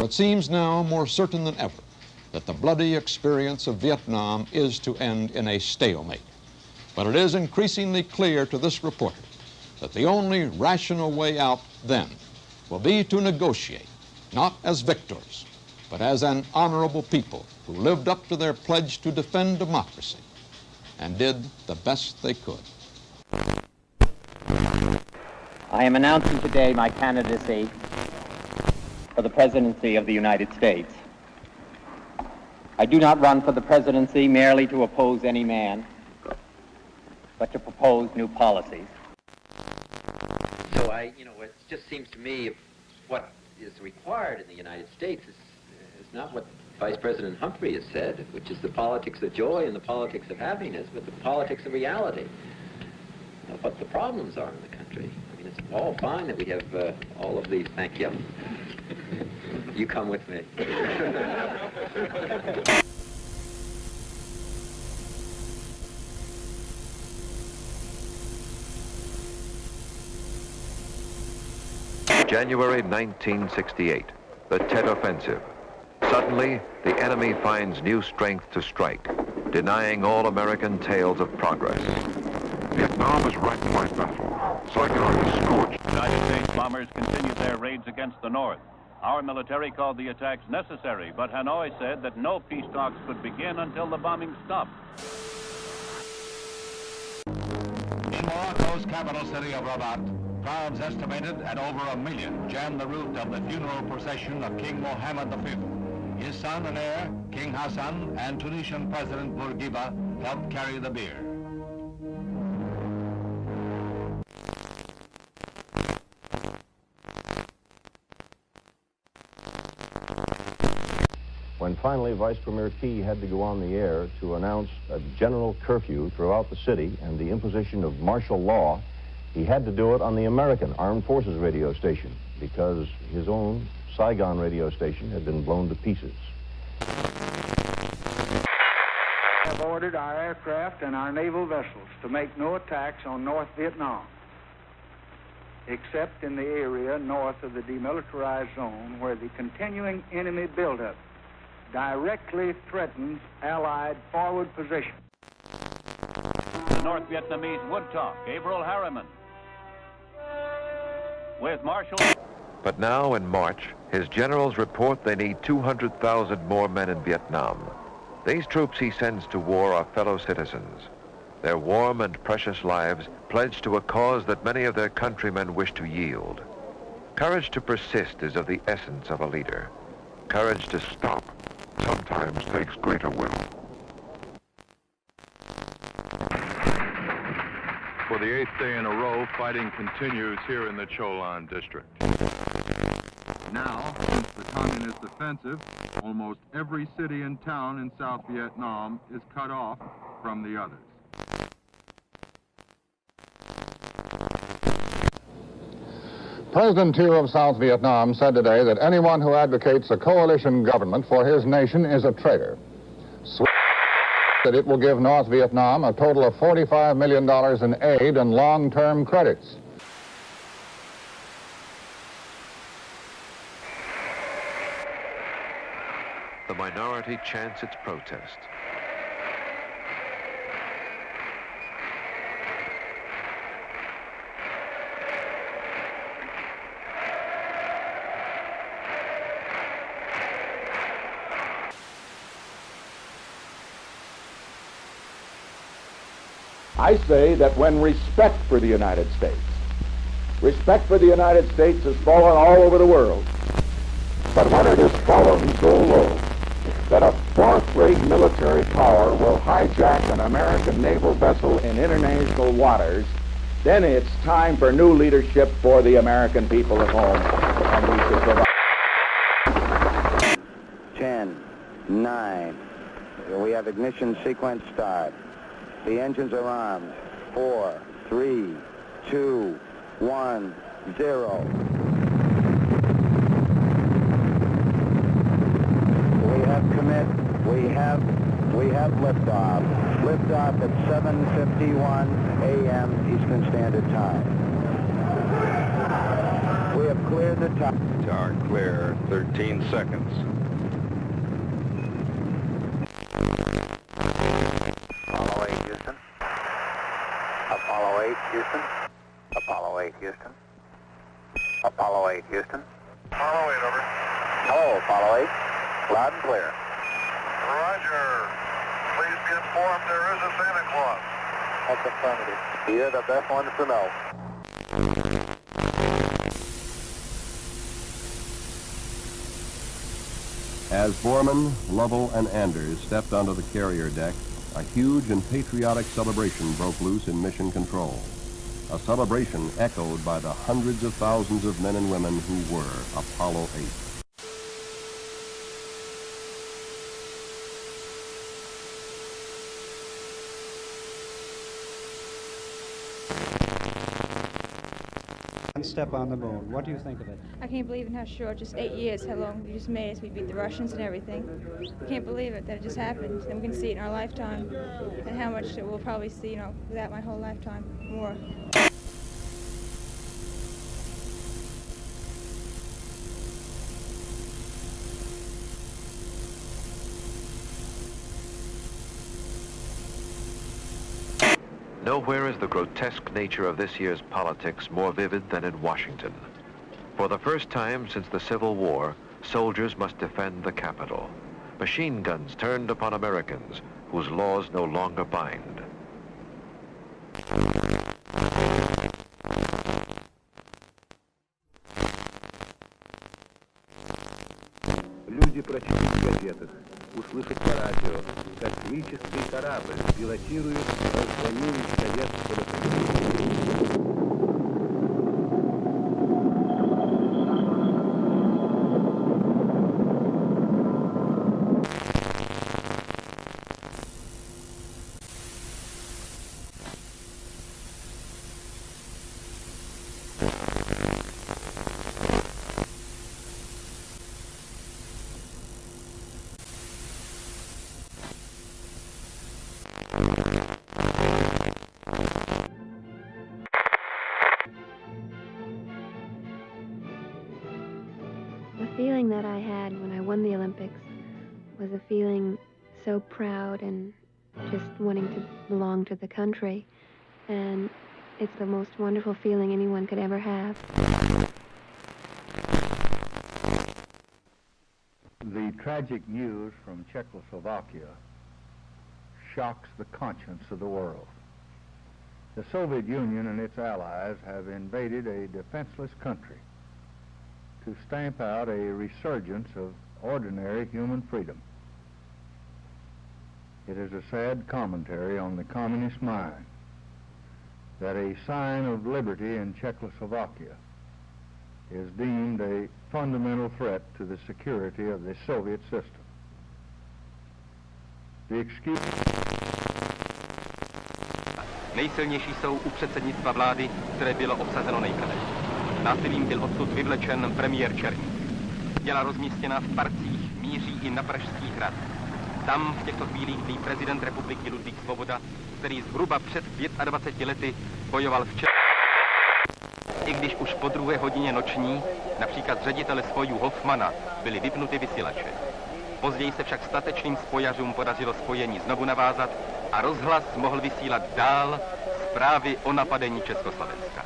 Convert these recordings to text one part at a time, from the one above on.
For it seems now more certain than ever that the bloody experience of Vietnam is to end in a stalemate. But it is increasingly clear to this reporter that the only rational way out then will be to negotiate, not as victors, but as an honorable people who lived up to their pledge to defend democracy and did the best they could. I am announcing today my candidacy for the presidency of the United States. I do not run for the presidency merely to oppose any man, but to propose new policies. So it just seems to me what is required in the United States is not what Vice President Humphrey has said, which is the politics of joy and the politics of happiness, but the politics of reality, of what the problems are in the country. I mean, it's all fine that we have all of these. Thank you. You come with me. January 1968, the Tet Offensive. Suddenly, the enemy finds new strength to strike, denying all American tales of progress. Vietnam is wrecked by battle. Saigon is scorched. United States bombers continued their raids against the North. Our military called the attacks necessary, but Hanoi said that no peace talks could begin until the bombing stopped. In Morocco's capital city of Rabat, crowds estimated at over 1 million jammed the route of the funeral procession of King Mohammed V. His son and heir, King Hassan, and Tunisian President Bourguiba helped carry the bier. When finally Vice Premier Key had to go on the air to announce a general curfew throughout the city and the imposition of martial law, he had to do it on the American Armed Forces radio station because his own Saigon radio station had been blown to pieces. We have ordered our aircraft and our naval vessels to make no attacks on North Vietnam, except in the area north of the demilitarized zone where the continuing enemy buildup directly threatens Allied forward position. The North Vietnamese would talk. Gabriel Harriman. With Marshal... But now, in March, his generals report they need 200,000 more men in Vietnam. These troops he sends to war are fellow citizens. Their warm and precious lives pledged to a cause that many of their countrymen wish to yield. Courage to persist is of the essence of a leader. Courage to stop sometimes takes greater will. For the 8th day in a row, fighting continues here in the Cholan district. Now, since the communist offensive, almost every city and town in South Vietnam is cut off from the others. President Thieu of South Vietnam said today that anyone who advocates a coalition government for his nation is a traitor. That it will give North Vietnam a total of $45 million in aid and long-term credits. The minority chants its protest. I say that when respect for the United States has fallen all over the world, but when it has fallen so low that a fourth-rate military power will hijack an American naval vessel in international waters, then it's time for new leadership for the American people at home, and we should provide. 10, 9, we have ignition sequence start. The engines are armed. 4, 3, 2, 1, 0. We have commit. We have liftoff. Liftoff at 7:51 a.m. Eastern Standard Time. We have cleared the top. Tower clear, 13 seconds. Apollo 8, Houston. Apollo 8, Houston. Apollo 8, Houston. Apollo 8, Houston. Apollo 8, over. Hello, Apollo 8. Loud and clear. Roger. Please be informed there is a Santa Claus. That's affirmative. You're the best ones to know. As Borman, Lovell, and Anders stepped onto the carrier deck, a huge and patriotic celebration broke loose in Mission Control. A celebration echoed by the hundreds of thousands of men and women who were Apollo 8. Step on the moon. What do you think of it? I can't believe in how short, just 8 years, how long we just made us. We beat the Russians and everything. I can't believe it, that it just happened. And we can see it in our lifetime. And how much we'll probably see, without my whole lifetime, more. Nowhere is the grotesque nature of this year's politics more vivid than in Washington. For the first time since the Civil War, soldiers must defend the Capitol. Machine guns turned upon Americans whose laws no longer bind. Люди прочитают в газетах, услышат по радио, как космический корабль пилотирует разгонение советского Союза. The feeling that I had when I won the Olympics was a feeling so proud and just wanting to belong to the country. And it's the most wonderful feeling anyone could ever have. The tragic news from Czechoslovakia shocks the conscience of the world. The Soviet Union and its allies have invaded a defenseless country to stamp out a resurgence of ordinary human freedom. It is a sad commentary on the communist mind that a sign of liberty in Czechoslovakia is deemed a fundamental threat to the security of the Soviet system. The excuse... Nejsilnější jsou u předsednictva vlády, které bylo obsazeno nejprve. Násilím byl odsud vyvlečen premiér Černý. Těla rozmístěná v parcích míří i na Pražský hrad. Tam v těchto chvílích bdí prezident republiky Ludvík Svoboda, který zhruba před 25 lety bojoval v I když už po 2. hodině noční, například ředitele spojů Hoffmana, byly vypnuty vysílače. Později se však statečným spojařům podařilo spojení znovu navázat a rozhlas mohl vysílat dál zprávy o napadení Československa.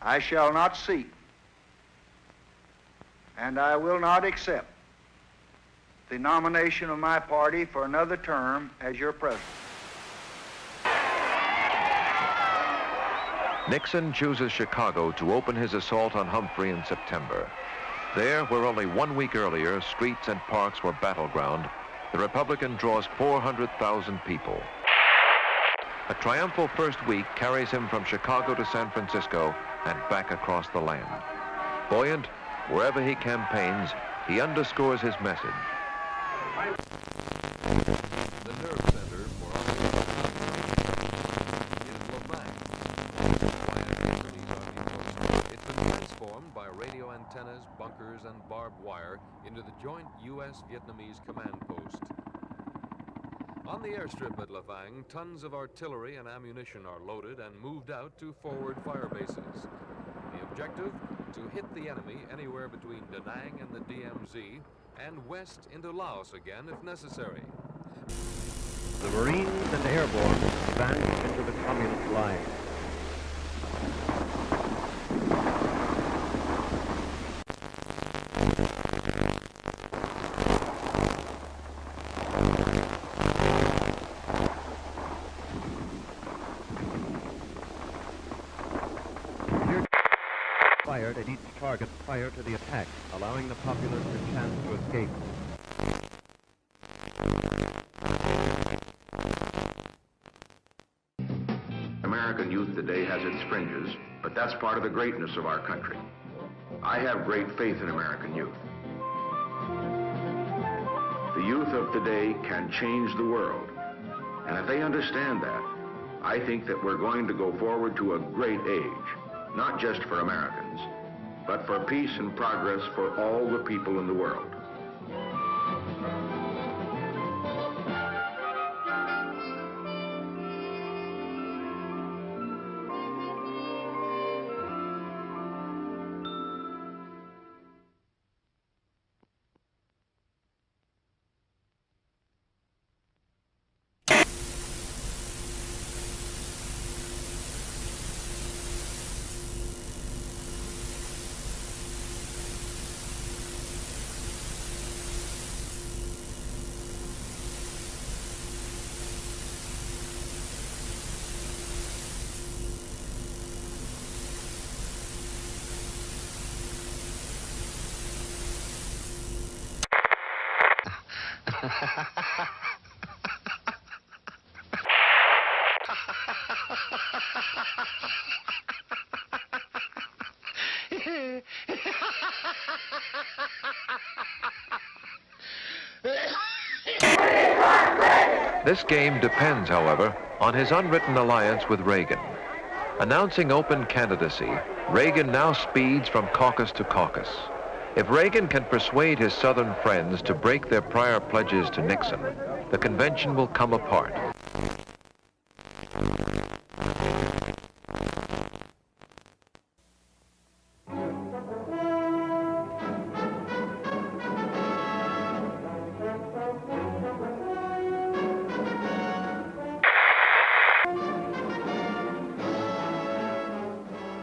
I shall not seek, and I will not accept the nomination of my party for another term as your president. Nixon chooses Chicago to open his assault on Humphrey in September. There, where only 1 week earlier streets and parks were battleground, the Republican draws 400,000 people. A triumphal first week carries him from Chicago to San Francisco and back across the land. Buoyant, wherever he campaigns, he underscores his message. The nerve center for it's been transformed by radio antennas, bunkers, and barbed wire into the joint U.S.-Vietnamese command post. On the airstrip at Lafang, tons of artillery and ammunition are loaded and moved out to forward fire bases. The objective, to hit the enemy anywhere between Da Nang and the DMZ and west into Laos again if necessary. The Marines and airborne advanced into the communist line. Fired at each target prior to the attack, allowing the populace a chance to escape. American youth today has its fringes, but that's part of the greatness of our country. I have great faith in American youth. The youth of today can change the world, and if they understand that, I think that we're going to go forward to a great age, not just for Americans, but for peace and progress for all the people in the world. This game depends, however, on his unwritten alliance with Reagan. Announcing open candidacy, Reagan now speeds from caucus to caucus. If Reagan can persuade his Southern friends to break their prior pledges to Nixon, the convention will come apart.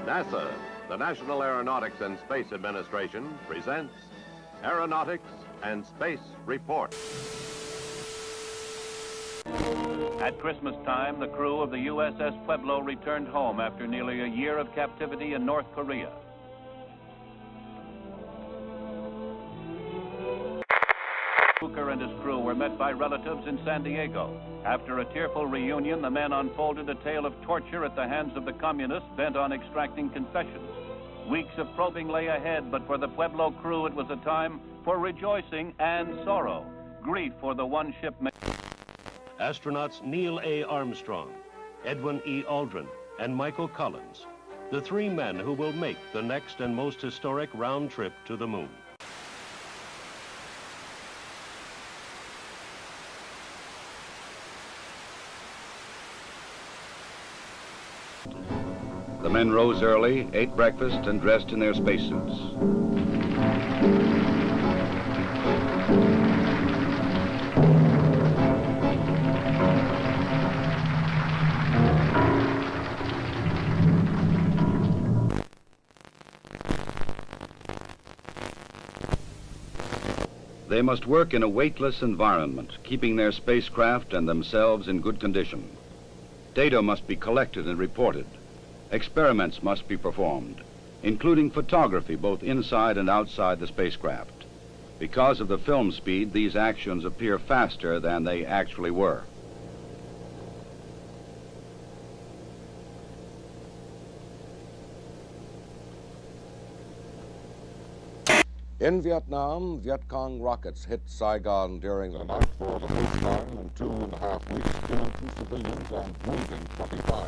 NASA, the National Aeronautics and Space Administration, presents Aeronautics and Space Report. At Christmas time, the crew of the USS Pueblo returned home after nearly a year of captivity in North Korea. Hooker and his crew were met by relatives in San Diego. After a tearful reunion, the men unfolded a tale of torture at the hands of the communists bent on extracting confessions. Weeks of probing lay ahead, but for the Pueblo crew, it was a time for rejoicing and sorrow. Grief for the one ship. Astronauts Neil A. Armstrong, Edwin E. Aldrin, and Michael Collins, the three men who will make the next and most historic round trip to the moon. The men rose early, ate breakfast, and dressed in their spacesuits. They must work in a weightless environment, keeping their spacecraft and themselves in good condition. Data must be collected and reported. Experiments must be performed, including photography both inside and outside the spacecraft. Because of the film speed, these actions appear faster than they actually were. In Vietnam, Viet Cong rockets hit Saigon during the night for the first time in 2.5 weeks, killing 2 civilians and wounding 25.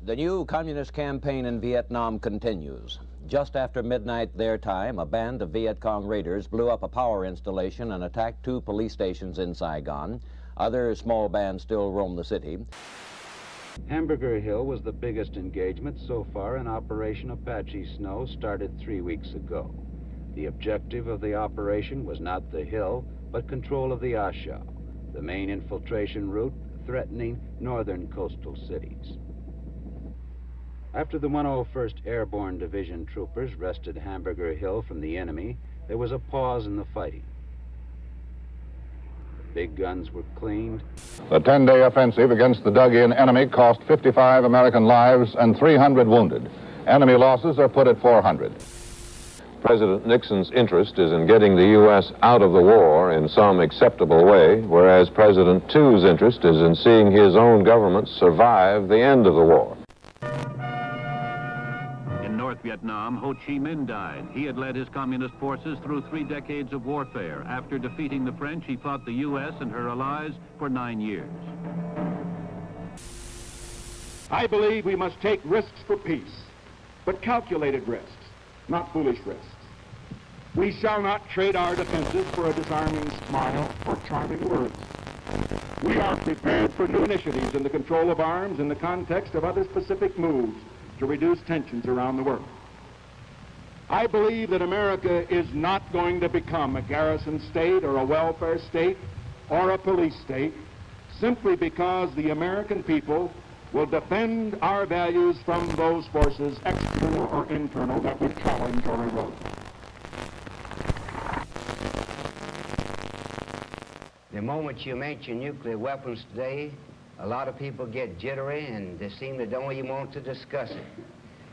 The new communist campaign in Vietnam continues. Just after midnight their time, a band of Viet Cong raiders blew up a power installation and attacked 2 police stations in Saigon. Other small bands still roam the city. Hamburger Hill was the biggest engagement so far in Operation Apache Snow, started 3 weeks ago. The objective of the operation was not the hill, but control of the A Shau, the main infiltration route threatening northern coastal cities. After the 101st Airborne Division troopers wrested Hamburger Hill from the enemy, there was a pause in the fighting. The big guns were cleaned. The 10-day offensive against the dug-in enemy cost 55 American lives and 300 wounded. Enemy losses are put at 400. President Nixon's interest is in getting the U.S. out of the war in some acceptable way, whereas President Thu's interest is in seeing his own government survive the end of the war. In North Vietnam, Ho Chi Minh died. He had led his communist forces through 3 decades of warfare. After defeating the French, he fought the U.S. and her allies for 9 years. I believe we must take risks for peace, but calculated risks, not foolish risks. We shall not trade our defenses for a disarming smile or charming words. We are prepared for new initiatives in the control of arms in the context of other specific moves to reduce tensions around the world. I believe that America is not going to become a garrison state or a welfare state or a police state simply because the American people will defend our values from those forces, external or internal, that we challenge or erode. The moment you mention nuclear weapons today, a lot of people get jittery and they seem to don't even want to discuss it.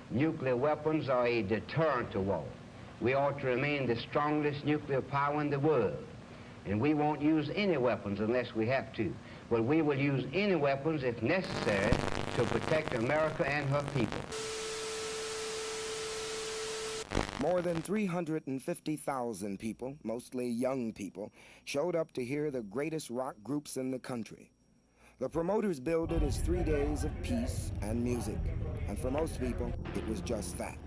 Nuclear weapons are a deterrent to war. We ought to remain the strongest nuclear power in the world. And we won't use any weapons unless we have to. But we will use any weapons if necessary to protect America and her people. More than 350,000 people, mostly young people, showed up to hear the greatest rock groups in the country. The promoters billed it as 3 days of peace and music. And for most people, it was just that.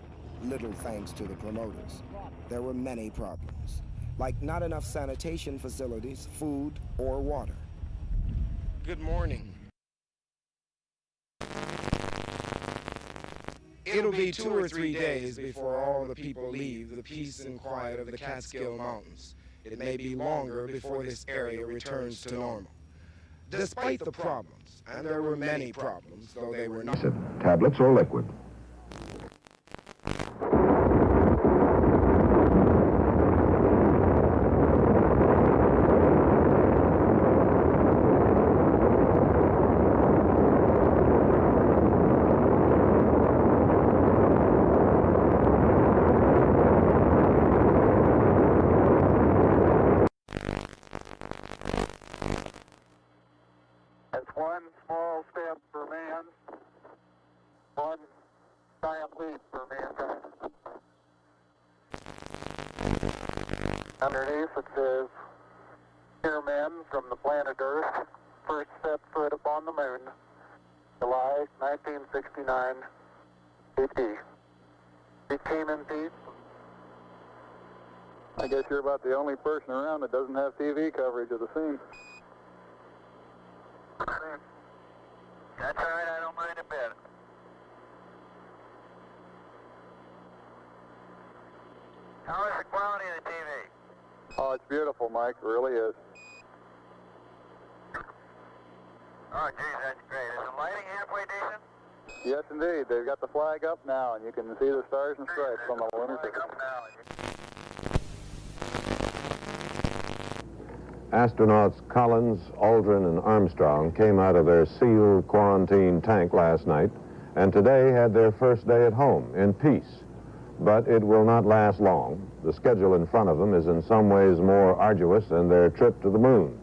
Little thanks to the promoters. There were many problems, like not enough sanitation facilities, food, or water. Good morning. It'll be 2 or 3 days before all the people leave the peace and quiet of the Catskill Mountains. It may be longer before this area returns to normal. Despite the problems, and there were many problems, though they were not... Tablets or liquid. One small step for man, one giant leap for mankind. Underneath it says, "Here men from the planet Earth first set foot upon the moon, July 1969, AD. We came in peace." I guess you're about the only person around that doesn't have TV coverage of the scene. That's all right, I don't mind a bit. How is the quality of the TV? Oh, it's beautiful, Mike. It really is. Oh, geez, that's great. Is the lighting halfway decent? Yes, indeed. They've got the flag up now, and you can see the stars and stripes on the lunar surface. Astronauts Collins, Aldrin, and Armstrong came out of their sealed quarantine tank last night and today had their first day at home in peace. But it will not last long. The schedule in front of them is in some ways more arduous than their trip to the moon.